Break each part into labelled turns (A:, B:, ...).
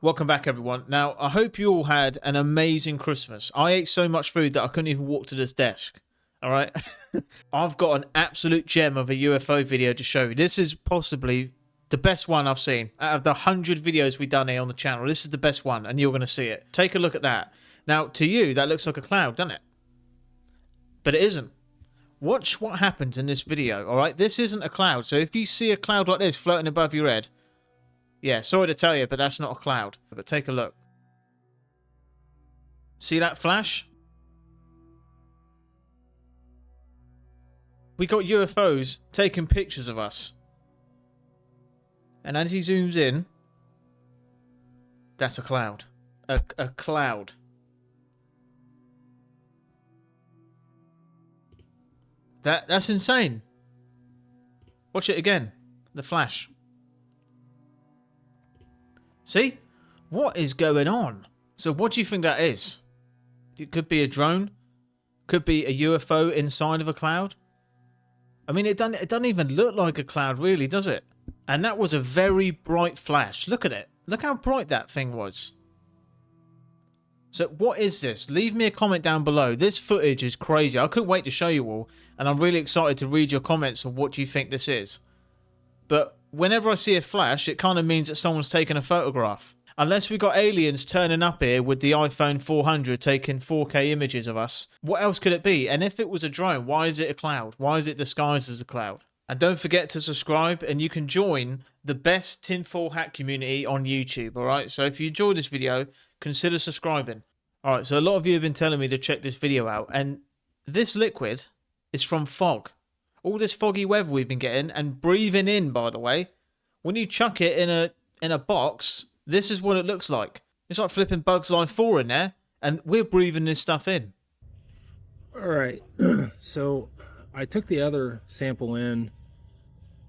A: Welcome back, everyone. Now, I hope you all had an amazing Christmas. I ate so much food that I couldn't even walk to this desk. All right? I've got an absolute gem of a UFO video to show you. This is possibly the best one I've seen. Out of the 100 videos we've done here on the channel, this is the best one, and you're going to see it. Take a look at that. Now, to you, that looks like a cloud, doesn't it? But it isn't. Watch what happens in this video, all right? This isn't a cloud, so if you see a cloud like this floating above your head, yeah, sorry to tell you, but that's not a cloud. But take a look. See that flash? We got UFOs taking pictures of us. And as he zooms in, that's a cloud. A cloud. That's insane. Watch it again. The flash. See? What is going on? So what do you think that is? It could be a drone. Could be a UFO inside of a cloud. I mean, it doesn't even look like a cloud, really, does it? And that was a very bright flash. Look at it. Look how bright that thing was. So what is this? Leave me a comment down below. This footage is crazy. I couldn't wait to show you all. And I'm really excited to read your comments on what you think this is. But whenever I see a flash, it kind of means that someone's taken a photograph. Unless we got aliens turning up here with the iPhone 400 taking 4K images of us. What else could it be? And if it was a drone, why is it a cloud? Why is it disguised as a cloud? And don't forget to subscribe, and you can join the best tinfoil hat community on YouTube, alright? So if you enjoyed this video, consider subscribing. Alright, so a lot of you have been telling me to check this video out, and this liquid is from fog. All this foggy weather we've been getting and breathing in, by the way. When you chuck it in a box, this is what it looks like. It's like flipping Bugs Life 4 in there, and we're breathing this stuff in.
B: Alright, so I took the other sample in,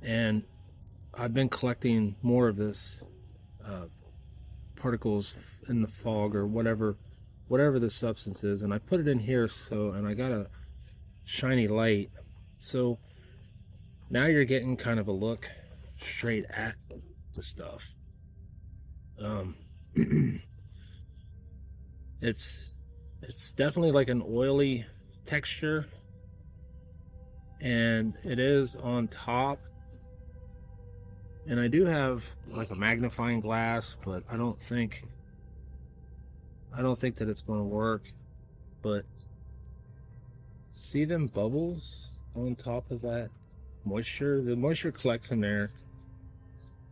B: and I've been collecting more of this particles in the fog or whatever the substance is, and I put it in here, and I got a shiny light. So now you're getting kind of a look straight at the stuff. It's definitely like an oily texture, and it is on top. And I do have like a magnifying glass, but I don't think that it's going to work. But see them bubbles on top of that moisture? The moisture collects in there,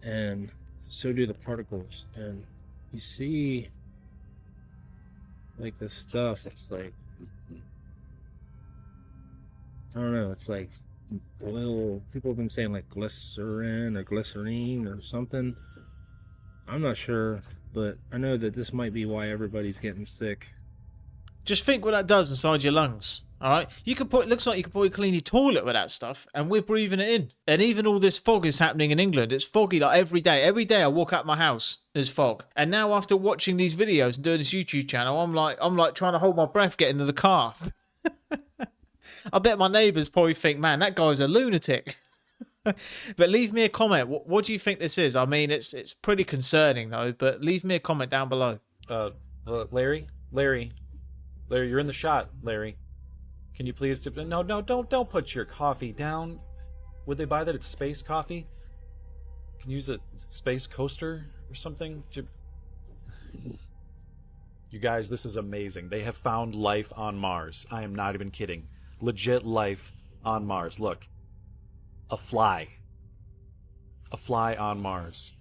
B: and so do the particles. And you see like this stuff, it's like, I don't know, it's like oil. People have been saying like glycerin or something. I'm not sure, but I know that this might be why everybody's getting sick.
A: Just think what that does inside your lungs. Alright? It looks like you could probably clean your toilet with that stuff, and we're breathing it in. And even all this fog is happening in England. It's foggy like every day. Every day I walk out my house, there's fog. And now after watching these videos and doing this YouTube channel, I'm like trying to hold my breath getting to the car. I bet my neighbours probably think, man, that guy's a lunatic. But leave me a comment. What do you think this is? I mean, it's pretty concerning though, but leave me a comment down below.
C: Larry, you're in the shot, Larry. Can you please do... No, don't put your coffee down. Would they buy that? It's space coffee? Can you use a space coaster or something? You guys, this is amazing. They have found life on Mars. I am not even kidding. Legit life on Mars. Look. A fly. A fly on Mars.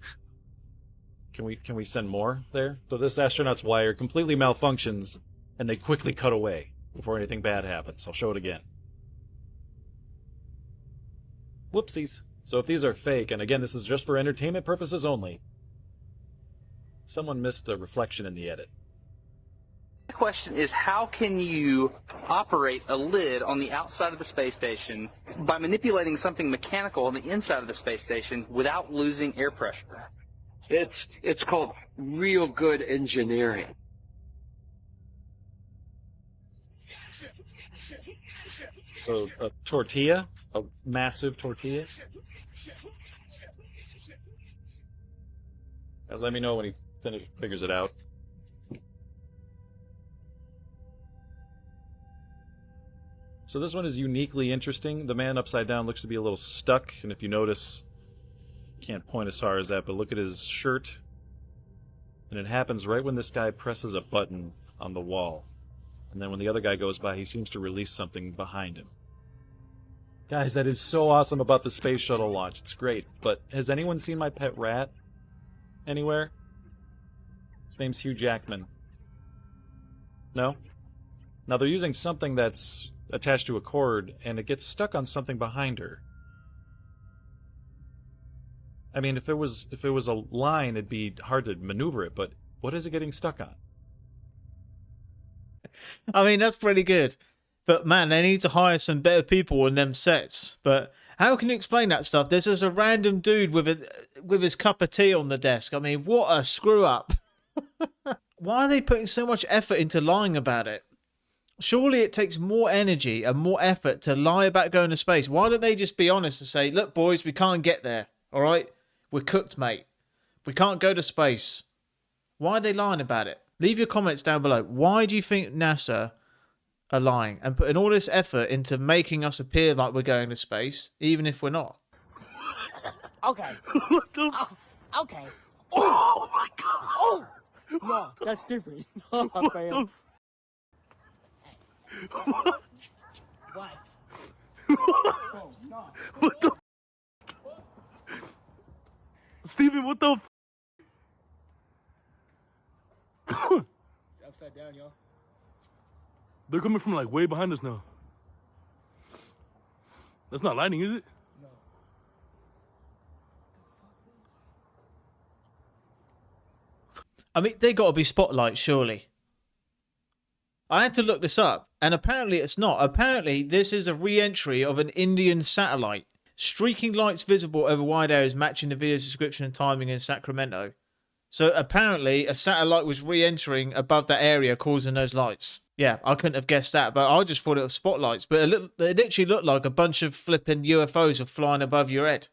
C: Can we send more there? So this astronaut's wire completely malfunctions, and they quickly cut away before anything bad happens. I'll show it again. Whoopsies. So if these are fake, and again, this is just for entertainment purposes only, someone missed a reflection in the edit.
D: The question is, how can you operate a lid on the outside of the space station by manipulating something mechanical on the inside of the space station without losing air pressure?
E: It's called real good engineering.
C: So a tortilla, a massive tortilla. Let me know when he figures it out. So this one is uniquely interesting. The man upside down looks to be a little stuck, and if you notice, can't point as far as that, but look at his shirt. And it happens right when this guy presses a button on the wall. And then when the other guy goes by, he seems to release something behind him. Guys, that is so awesome about the space shuttle launch. It's great. But has anyone seen my pet rat anywhere? His name's Hugh Jackman. No? Now they're using something that's attached to a cord, and it gets stuck on something behind her. I mean, if it was a line, it'd be hard to maneuver it, but what is it getting stuck on?
A: I mean, that's pretty good. But man, they need to hire some better people in them sets. But how can you explain that stuff? There's just a random dude with his cup of tea on the desk. I mean, what a screw up. Why are they putting so much effort into lying about it? Surely it takes more energy and more effort to lie about going to space. Why don't they just be honest and say, look, boys, we can't get there. All right? We're cooked, mate. We can't go to space. Why are they lying about it? Leave your comments down below. Why do you think NASA are lying and putting all this effort into making us appear like we're going to space, even if we're not?
F: Okay. Okay. Oh my god. Oh! No, that's different. No, man. What? Oh, no.
G: What the Steven, what the
F: It's upside down, y'all.
G: They're coming from like way behind us now. That's not lightning, is it?
F: No.
A: I mean, they got to be spotlights, surely. I had to look this up, and apparently it's not. Apparently, this is a re-entry of an Indian satellite. Streaking lights visible over wide areas matching the video's description and timing in Sacramento. So apparently, a satellite was re-entering above that area, causing those lights. Yeah, I couldn't have guessed that, but I just thought it was spotlights. But it literally looked like a bunch of flipping UFOs were flying above your head.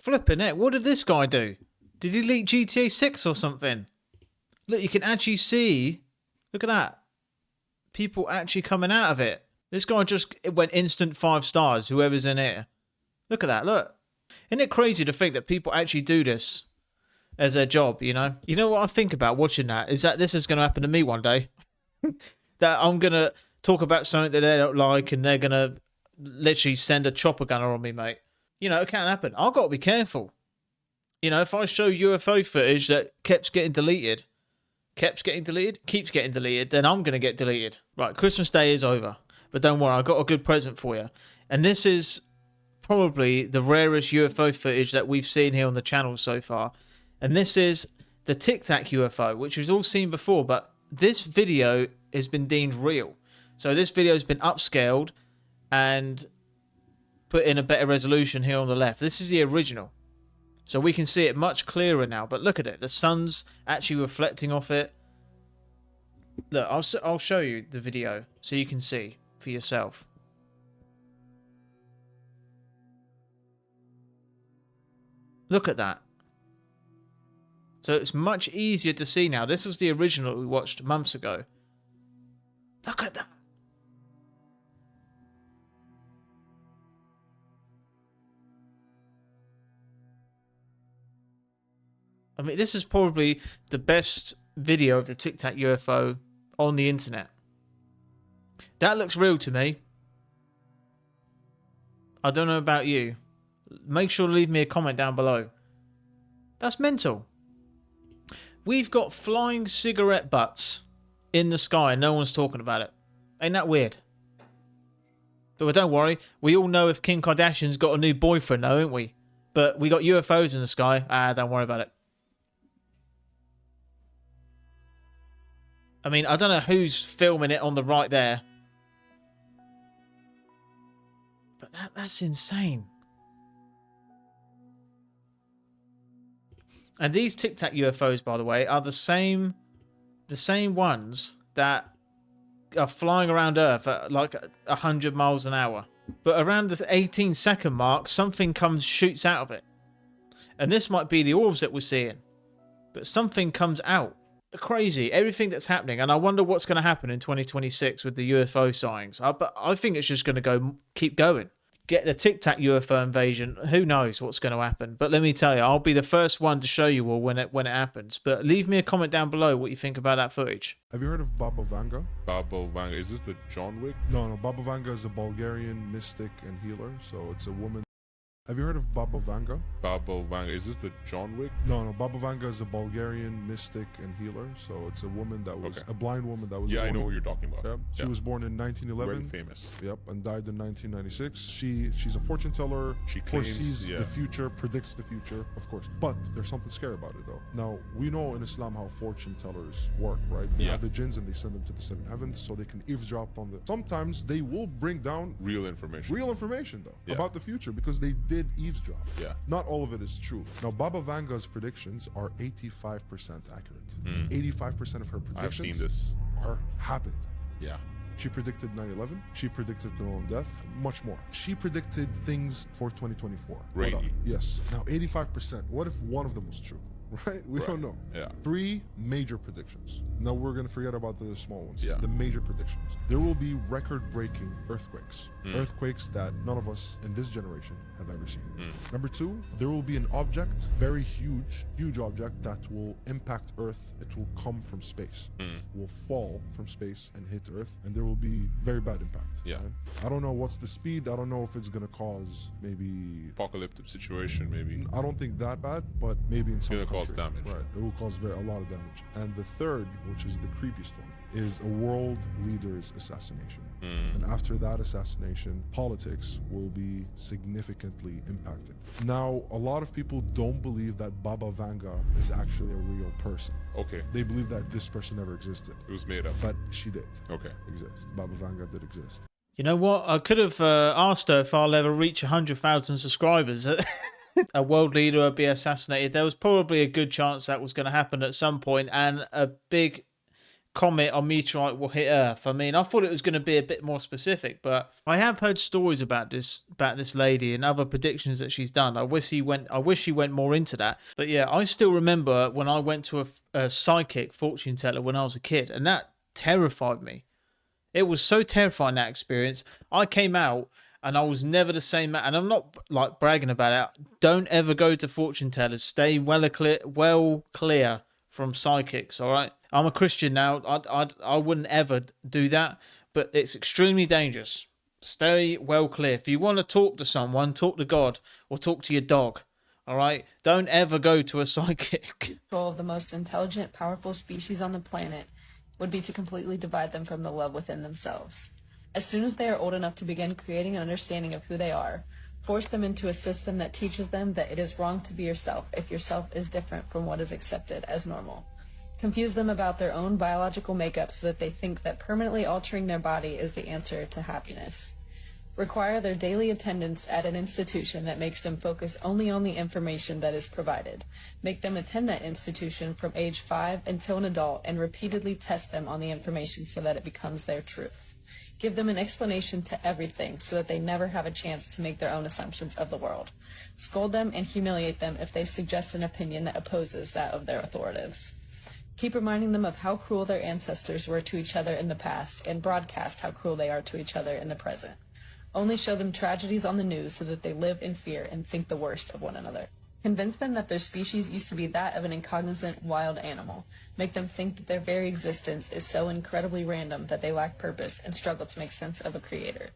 A: Flipping it, what did this guy do? Did he leak GTA 6 or something? Look, you can actually see, look at that. People actually coming out of it. This guy just went instant 5 stars, whoever's in here. Look at that, look. Isn't it crazy to think that people actually do this as their job, you know? You know what I think about watching that? Is that this is going to happen to me one day. That I'm going to talk about something that they don't like and they're going to literally send a chopper gunner on me, mate. You know, it can't happen. I've got to be careful. You know, if I show UFO footage that keeps getting deleted, keeps getting deleted, then I'm going to get deleted. Right, Christmas Day is over. But don't worry, I've got a good present for you. And this is probably the rarest UFO footage that we've seen here on the channel so far. And this is the Tic Tac UFO, which we've all seen before, but this video has been deemed real. So this video has been upscaled and put in a better resolution here on the left. This is the original. So we can see it much clearer now. But look at it. The sun's actually reflecting off it. Look, I'll show you the video so you can see for yourself. Look at that. So it's much easier to see now. This was the original we watched months ago. Look at that. I mean, this is probably the best video of the Tic Tac UFO on the internet. That looks real to me. I don't know about you. Make sure to leave me a comment down below. That's mental. We've got flying cigarette butts in the sky and no one's talking about it. Ain't that weird? But don't worry. We all know if Kim Kardashian's got a new boyfriend though, ain't we? But we got UFOs in the sky. Don't worry about it. I mean, I don't know who's filming it on the right there. But that's insane. And these Tic Tac UFOs, by the way, are the same ones that are flying around Earth at like 100 miles an hour. But around this 18-second mark, something shoots out of it. And this might be the orbs that we're seeing. But something comes out. Crazy, everything that's happening. And I wonder what's going to happen in 2026 with the UFO sightings. But I think it's just going to keep going. Get the Tic Tac UFO invasion. Who knows what's going to happen? But let me tell you, I'll be the first one to show you all when it happens. But leave me a comment down below what you think about that footage.
H: Have you heard of Baba Vanga?
I: Baba Vanga, is this the John Wick?
H: No, Baba Vanga is a Bulgarian mystic and healer. So it's a woman. Have you heard of Baba Vanga?
I: Baba Vanga, is this the John Wick?
H: No, Baba Vanga is a Bulgarian mystic and healer. So it's a woman that was a blind woman that was.
I: Yeah,
H: born.
I: I know what you're talking about.
H: Yeah. She was born in 1911.
I: Very famous.
H: Yep, and died in 1996. She's a fortune teller.
I: She claims,
H: foresees the future, predicts the future, of course. But there's something scary about it, though. Now we know in Islam how fortune tellers work, right? They have the jinns and they send them to the seven heavens so they can eavesdrop on the. Sometimes they will bring down
I: real information
H: though about the future because they did eavesdrop.
I: Yeah.
H: Not all of it is true. Now, Baba Vanga's predictions are 85% accurate. 85% of her predictions
I: I've seen this.
H: are happened.
I: Yeah.
H: She predicted 9/11. She predicted her own death. Much more. She predicted things for 2024.
I: Really?
H: Yes. Now, 85%. What if one of them was true? Right? We don't know.
I: Yeah.
H: 3 major predictions. Now we're going to forget about the small ones.
I: Yeah.
H: The major predictions. There will be record-breaking earthquakes. Earthquakes that none of us in this generation have ever seen. Number 2, there will be an object, very huge object that will impact Earth. It will come from space. Will fall from space and hit Earth, and there will be very bad impact.
I: Yeah.
H: Right? I don't know what's the speed. I don't know if it's going to cause maybe
I: Apocalyptic situation, maybe.
H: I don't think that bad, but maybe in some
I: It's gonna
H: country.
I: cause damage.
H: Right, it will cause a lot of damage. And the third, which is the creepiest one, is a world leader's assassination. And after that assassination, politics will be significantly impacted. Now, a lot of people don't believe that Baba Vanga is actually a real person.
I: Okay.
H: They believe that this person never existed,
I: It was made up.
H: but she did
I: Okay.
H: exist. Baba Vanga did exist.
A: You know what? I could have asked her if I'll ever reach 100,000 subscribers. A world leader would be assassinated. There was probably a good chance that was going to happen at some point, and a big comet or meteorite will hit Earth. I mean, I thought it was going to be a bit more specific, but I have heard stories about this lady and other predictions that she's done. I wish she went more into that. But yeah, I still remember when I went to a psychic fortune teller when I was a kid, and that terrified me. It was so terrifying, that experience. I came out and I was never the same man. And I'm not like bragging about it. Don't ever go to fortune tellers. Stay well clear from psychics, all right? I'm a Christian now. I wouldn't ever do that, but it's extremely dangerous. Stay well clear. If you want to talk to someone, talk to God or talk to your dog, all right? Don't ever go to a psychic.
J: Of the most intelligent, powerful species on the planet would be to completely divide them from the love within themselves. As soon as they are old enough to begin creating an understanding of who they are, force them into a system that teaches them that it is wrong to be yourself if yourself is different from what is accepted as normal. Confuse them about their own biological makeup so that they think that permanently altering their body is the answer to happiness. Require their daily attendance at an institution that makes them focus only on the information that is provided. Make them attend that institution from age 5 until an adult and repeatedly test them on the information so that it becomes their truth. Give them an explanation to everything so that they never have a chance to make their own assumptions of the world. Scold them and humiliate them if they suggest an opinion that opposes that of their authorities. Keep reminding them of how cruel their ancestors were to each other in the past and broadcast how cruel they are to each other in the present. Only show them tragedies on the news so that they live in fear and think the worst of one another. Convince them that their species used to be that of an incognizant wild animal. Make them think that their very existence is so incredibly random that they lack purpose and struggle to make sense of a creator.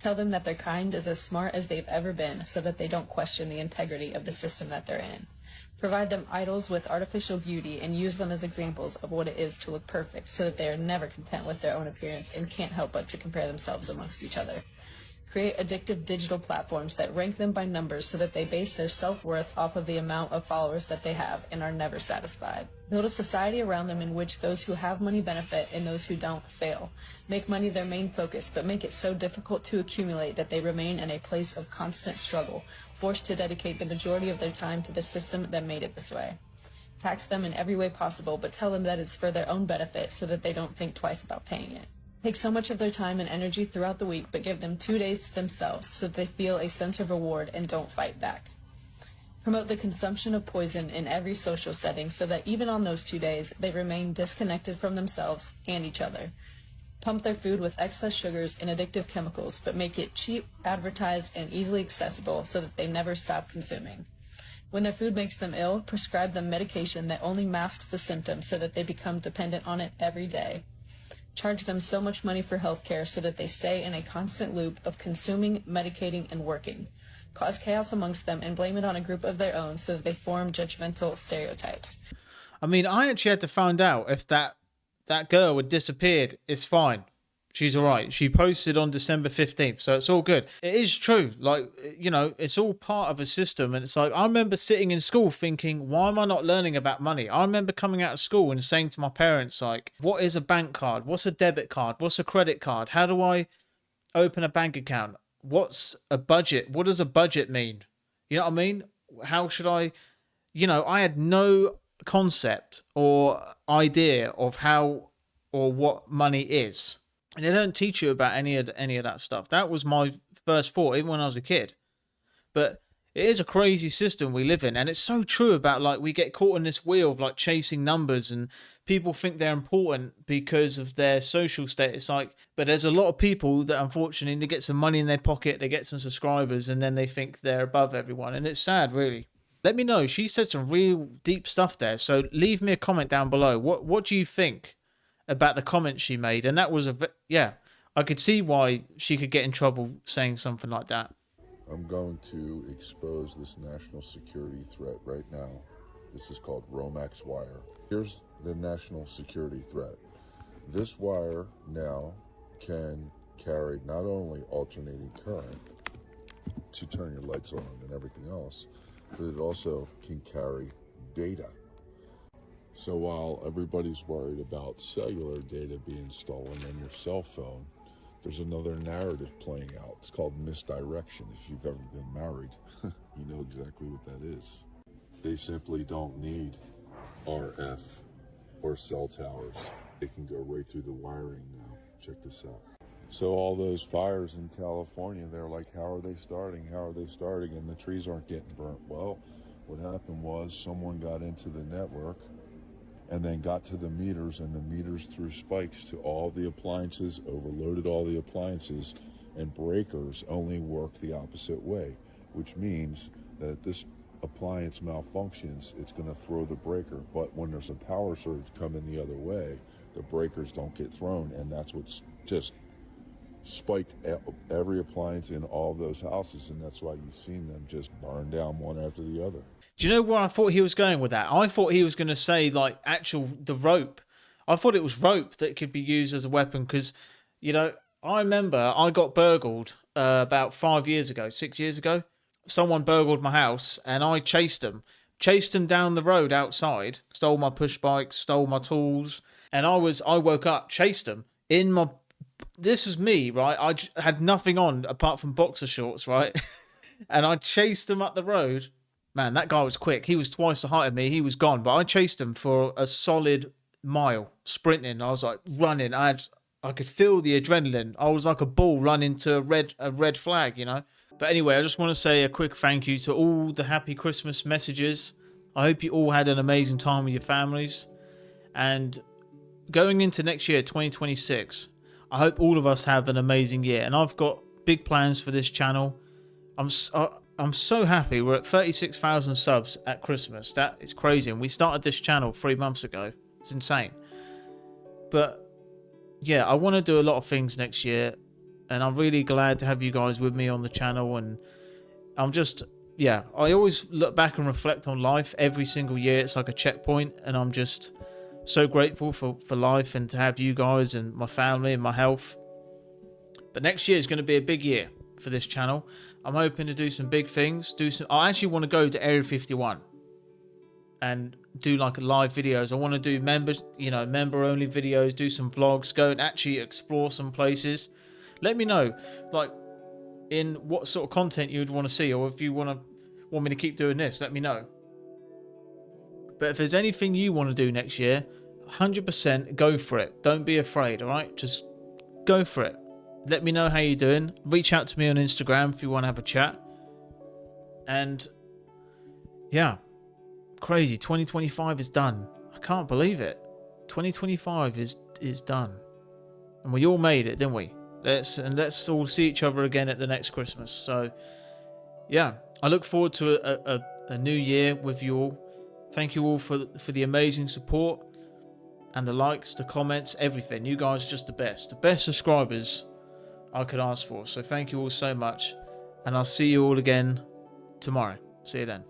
J: Tell them that their kind is as smart as they've ever been so that they don't question the integrity of the system that they're in. Provide them idols with artificial beauty and use them as examples of what it is to look perfect so that they are never content with their own appearance and can't help but to compare themselves amongst each other. Create addictive digital platforms that rank them by numbers so that they base their self-worth off of the amount of followers that they have and are never satisfied. Build a society around them in which those who have money benefit and those who don't fail. Make money their main focus, but make it so difficult to accumulate that they remain in a place of constant struggle, forced to dedicate the majority of their time to the system that made it this way. tax them in every way possible, but tell them that it's for their own benefit so that they don't think twice about paying it. Take so much of their time and energy throughout the week, but give them 2 days to themselves so that they feel a sense of reward and don't fight back. Promote the consumption of poison in every social setting so that even on those 2 days, they remain disconnected from themselves and each other. Pump their food with excess sugars and addictive chemicals, but make it cheap, advertised, and easily accessible so that they never stop consuming. When their food makes them ill, prescribe them medication that only masks the symptoms so that they become dependent on it every day. Charge them so much money for healthcare so that they stay in a constant loop of consuming, medicating, and working. Cause chaos amongst them and blame it on a group of their own so that they form judgmental stereotypes.
A: I mean, I actually had to find out if that girl had disappeared. It's fine. She's all right. She posted on December 15th, so it's all good. It is true. Like, you know, it's all part of a system. And it's like, I remember sitting in school thinking, why am I not learning about money? I remember coming out of school and saying to my parents, like, what is a bank card? What's a debit card? What's a credit card? How do I open a bank account? What's a budget? What does a budget mean? You know what I mean? How should I, you know, I had no concept or idea of how or what money is. And they don't teach you about any of that stuff. That was my first thought, even when I was a kid. But it is a crazy system we live in. And it's so true about, like, we get caught in this wheel of, like, chasing numbers. And people think they're important because of their social status. Like, but there's a lot of people that, unfortunately, they get some money in their pocket, they get some subscribers, and then they think they're above everyone. And it's sad, really. Let me know. She said some real deep stuff there. So leave me a comment down below. What do you think about the comments she made? And that was I could see why she could get in trouble saying something like that.
K: I'm going to expose this national security threat right now. This is called Romax wire. Here's the national security threat. This wire now can carry not only alternating current to turn your lights on and everything else, but it also can carry data. So while everybody's worried about cellular data being stolen on your cell phone, there's another narrative playing out. It's called misdirection. If you've ever been married, you know exactly what that is. They simply don't need RF or cell towers. They can go right through the wiring now. Check this out. So all those fires in California, they're like, how are they starting? How are they starting? And the trees aren't getting burnt. Well, what happened was someone got into the network and then got to the meters, and the meters threw spikes to all the appliances, overloaded all the appliances, and breakers only work the opposite way, which means that if this appliance malfunctions, it's going to throw the breaker. But when there's a power surge coming the other way, the breakers don't get thrown, and that's what's just spiked every appliance in all those houses, and that's why you've seen them just burn down one after the other.
A: Do you know where I thought he was going with that? I thought he was going to say, like, the rope. I thought it was rope that could be used as a weapon because, you know, I remember I got burgled about 6 years ago. Someone burgled my house and I chased them down the road outside, stole my push bikes, stole my tools, and I woke up, chased them in my... This was me, right? I had nothing on apart from boxer shorts, right? And I chased him up the road. Man, that guy was quick. He was twice the height of me. He was gone. But I chased him for a solid mile, sprinting. I was like running. I could feel the adrenaline. I was like a bull running to a red flag, you know? But anyway, I just want to say a quick thank you to all the happy Christmas messages. I hope you all had an amazing time with your families. And going into next year, 2026, I hope all of us have an amazing year. And I've got big plans for this channel. I'm so happy. We're at 36,000 subs at Christmas. That is crazy. And we started this channel 3 months ago. It's insane. But yeah, I want to do a lot of things next year. And I'm really glad to have you guys with me on the channel. And I'm just, yeah, I always look back and reflect on life every single year. It's like a checkpoint. And I'm just so grateful for life and to have you guys and my family and my health. But next year is going to be a big year for this channel. I'm hoping to do some big things. I actually want to go to Area 51 and do like live videos. I want to do member only videos, do some vlogs, go and actually explore some places. Let me know, like, in what sort of content you'd want to see, or if you want me to keep doing this, let me know. But if there's anything you want to do next year, 100% go for it. Don't be afraid, alright? Just go for it. Let me know how you're doing. Reach out to me on Instagram if you want to have a chat. And yeah, crazy. 2025 is done. I can't believe it. 2025 is done. And we all made it, didn't we? Let's all see each other again at the next Christmas. So yeah, I look forward to a new year with you all. Thank you all for the amazing support and the likes, the comments, everything. You guys are just the best subscribers I could ask for. So thank you all so much, and I'll see you all again tomorrow. See you then.